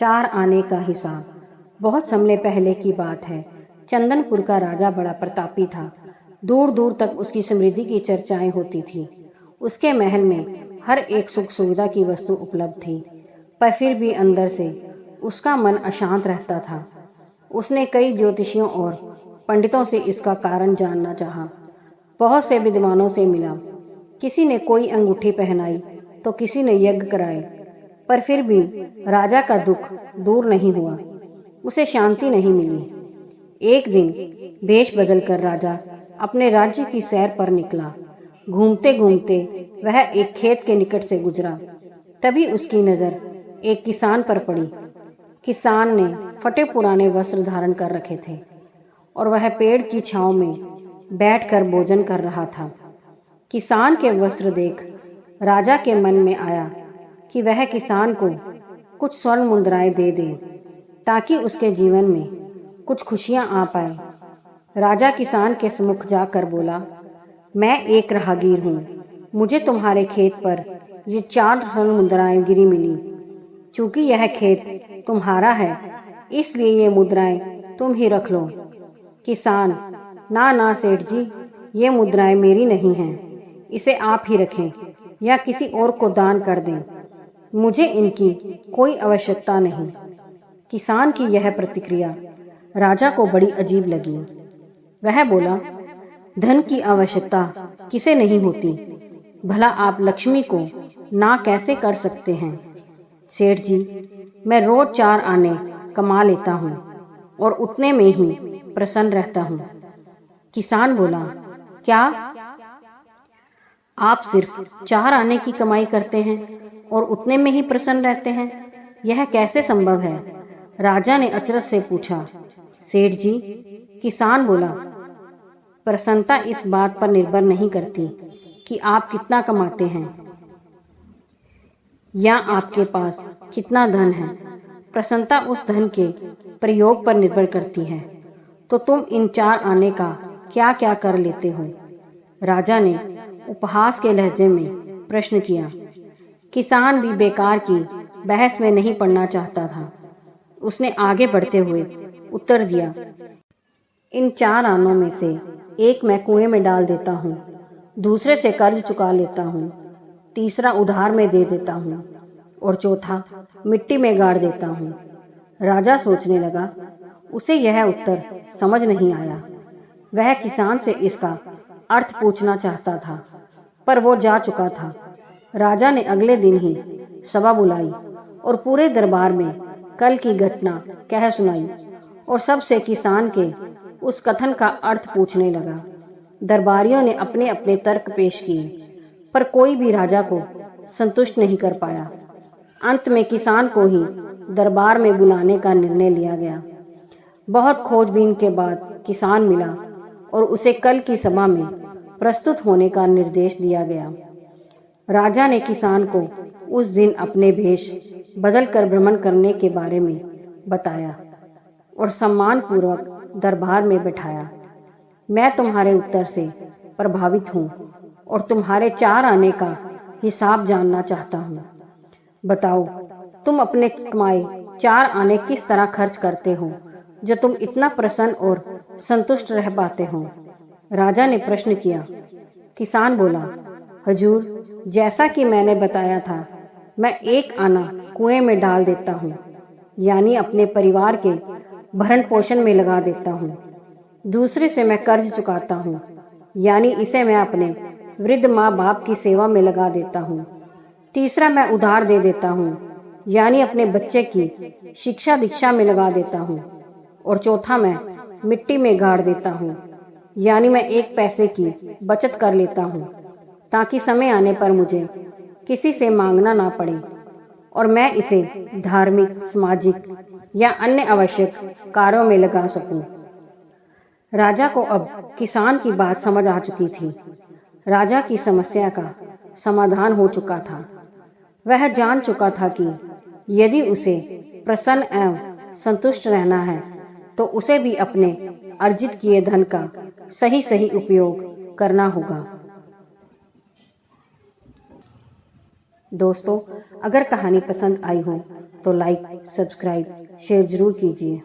4 आने का हिसाब। बहुत समय पहले की बात है। चंदनपुर का राजा बड़ा प्रतापी था। दूर दूर तक उसकी समृद्धि की चर्चाएं होती थी। उसके महल में हर एक सुख सुविधा की वस्तु उपलब्ध थी, पर फिर भी अंदर से उसका मन अशांत रहता था। उसने कई ज्योतिषियों और पंडितों से इसका कारण जानना चाहा। बहुत से विद्वानों से मिला। किसी ने कोई अंगूठी पहनाई तो किसी ने यज्ञ कराए, पर फिर भी राजा का दुख दूर नहीं हुआ। उसे शांति नहीं मिली। एक दिन वेश बदलकर राजा अपने राज्य की सैर पर निकला। घूमते घूमते वह एक खेत के निकट से गुजरा। तभी उसकी नजर एक किसान पर पड़ी। किसान ने फटे पुराने वस्त्र धारण कर रखे थे और वह पेड़ की छांव में बैठकर भोजन कर रहा था। किसान के वस्त्र देख राजा के मन में आया कि वह किसान को कुछ स्वर्ण मुद्राएं दे दे ताकि उसके जीवन में कुछ खुशियां आ पाए। राजा किसान के सम्मुख जाकर बोला, मैं एक राहगीर हूँ। मुझे तुम्हारे खेत पर ये 4 स्वर्ण मुद्राएं गिरी मिली। चूंकि यह खेत तुम्हारा है, इसलिए ये मुद्राएं तुम ही रख लो। किसान, ना ना सेठ जी, ये मुद्राएं मेरी नहीं हैं। इसे आप ही रखें या किसी और को दान कर दें। मुझे इनकी कोई आवश्यकता नहीं। किसान की यह प्रतिक्रिया राजा को बड़ी अजीब लगी। वह बोला, धन की आवश्यकता किसे नहीं होती? भला आप लक्ष्मी को ना कैसे कर सकते हैं? सेठ जी, मैं रोज 4 आने कमा लेता हूँ और उतने में ही प्रसन्न रहता हूँ। किसान बोला, क्या आप सिर्फ 4 आने की कमाई करते हैं और उतने में ही प्रसन्न रहते हैं? यह कैसे संभव है? राजा ने अचरज से पूछा। सेठ जी, किसान बोला, प्रसन्नता इस बात पर निर्भर नहीं करती कि आप कितना कमाते हैं या आपके पास कितना धन है। प्रसन्नता उस धन के प्रयोग पर निर्भर करती है। तो तुम इन 4 आने का क्या क्या कर लेते हो? राजा ने उपहास के लहजे में प्रश्न किया। किसान भी बेकार की बहस में नहीं पड़ना चाहता था। उसने आगे बढ़ते हुए उत्तर दिया, इन 4 आनों में से एक मैं कुएं में डाल देता हूँ, दूसरे से कर्ज चुका लेता हूँ, तीसरा उधार में दे देता हूँ और चौथा मिट्टी में गाड़ देता हूँ। राजा सोचने लगा। उसे यह उत्तर समझ नहीं आया। वह किसान से इसका अर्थ पूछना चाहता था, पर वो जा चुका था। राजा ने अगले दिन ही सभा बुलाई और पूरे दरबार में कल की घटना कह सुनाई और सबसे किसान के उस कथन का अर्थ पूछने लगा। दरबारियों ने अपने अपने तर्क पेश किए, पर कोई भी राजा को संतुष्ट नहीं कर पाया। अंत में किसान को ही दरबार में बुलाने का निर्णय लिया गया। बहुत खोजबीन के बाद किसान मिला और उसे कल की सभा में प्रस्तुत होने का निर्देश दिया गया। राजा ने किसान को उस दिन अपने भेष बदलकर भ्रमण करने के बारे में बताया और सम्मानपूर्वक दरबार में बैठाया। मैं तुम्हारे उत्तर से प्रभावित हूँ और तुम्हारे 4 आने का हिसाब जानना चाहता हूँ। बताओ, तुम अपने कमाए 4 आने किस तरह खर्च करते हो जो तुम इतना प्रसन्न और संतुष्ट रह पाते हो? राजा ने प्रश्न किया। किसान बोला, हजूर, जैसा कि मैंने बताया था, मैं 1 आना कुएं में डाल देता हूँ, यानी अपने परिवार के भरण पोषण में लगा देता हूँ। दूसरे से मैं कर्ज चुकाता हूँ, यानी इसे मैं अपने वृद्ध माँ बाप की सेवा में लगा देता हूँ। तीसरा मैं उधार दे देता हूँ, यानी अपने बच्चे की शिक्षा दीक्षा में लगा देता हूँ। और चौथा मैं मिट्टी में गाड़ देता हूँ, यानी मैं 1 पैसे की बचत कर लेता हूँ ताकि समय आने पर मुझे किसी से मांगना ना पड़े और मैं इसे धार्मिक, सामाजिक या अन्य आवश्यक कार्यों में लगा सकूं। राजा को अब किसान की बात समझ आ चुकी थी। राजा की समस्या का समाधान हो चुका था। वह जान चुका था कि यदि उसे प्रसन्न एवं संतुष्ट रहना है तो उसे भी अपने अर्जित किए धन का सही सही उपयोग करना होगा। दोस्तों, अगर कहानी पसंद आई हो तो लाइक, सब्सक्राइब, शेयर जरूर कीजिए।